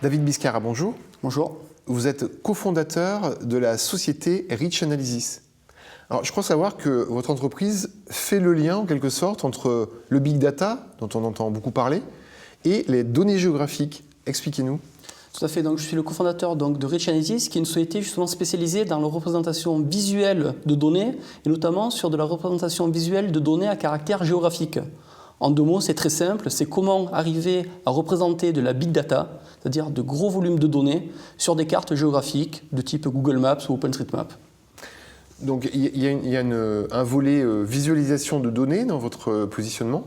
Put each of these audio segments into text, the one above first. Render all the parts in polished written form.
David Biscara, bonjour. Bonjour. Vous êtes cofondateur de la société Rich Analysis. Alors, je crois savoir que votre entreprise fait le lien en quelque sorte entre le big data, dont on entend beaucoup parler, et les données géographiques. Expliquez-nous. Tout à fait. Donc, je suis le cofondateur de Rich Analysis, qui est une société justement spécialisée dans la représentation visuelle de données, et notamment sur de la représentation visuelle de données à caractère géographique. En deux mots, c'est très simple, c'est comment arriver à représenter de la big data, c'est-à-dire de gros volumes de données, sur des cartes géographiques de type Google Maps ou OpenStreetMap. Donc il y a un volet visualisation de données dans votre positionnement.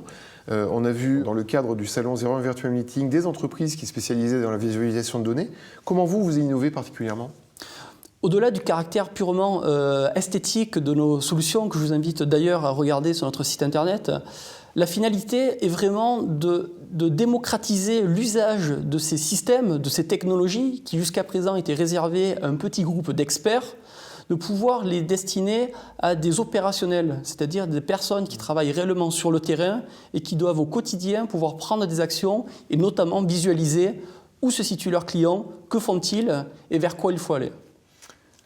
On a vu dans le cadre du salon 01 Virtual Meeting des entreprises qui spécialisaient dans la visualisation de données. Comment vous innovez particulièrement ? Au-delà du caractère purement esthétique de nos solutions, que je vous invite d'ailleurs à regarder sur notre site internet, la finalité est vraiment de démocratiser l'usage de ces systèmes, de ces technologies qui jusqu'à présent étaient réservées à un petit groupe d'experts, de pouvoir les destiner à des opérationnels, c'est-à-dire des personnes qui travaillent réellement sur le terrain et qui doivent au quotidien pouvoir prendre des actions et notamment visualiser où se situent leurs clients, que font-ils et vers quoi il faut aller.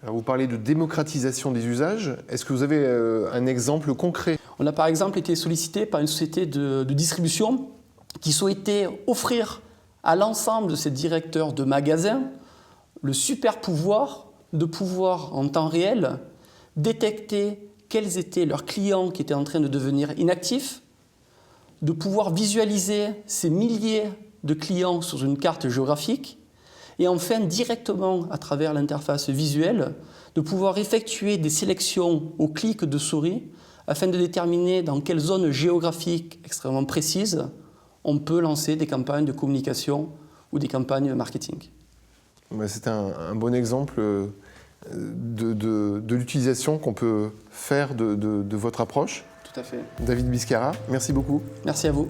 Alors vous parlez de démocratisation des usages. Est-ce que vous avez un exemple concret ? On a par exemple été sollicité par une société de distribution qui souhaitait offrir à l'ensemble de ses directeurs de magasins le super pouvoir de pouvoir en temps réel détecter quels étaient leurs clients qui étaient en train de devenir inactifs, de pouvoir visualiser ces milliers de clients sur une carte géographique et enfin directement à travers l'interface visuelle de pouvoir effectuer des sélections au clic de souris afin de déterminer dans quelle zone géographique extrêmement précise on peut lancer des campagnes de communication ou des campagnes marketing. C'est un bon exemple de l'utilisation qu'on peut faire de votre approche. Tout à fait. David Biscara, merci beaucoup. Merci à vous.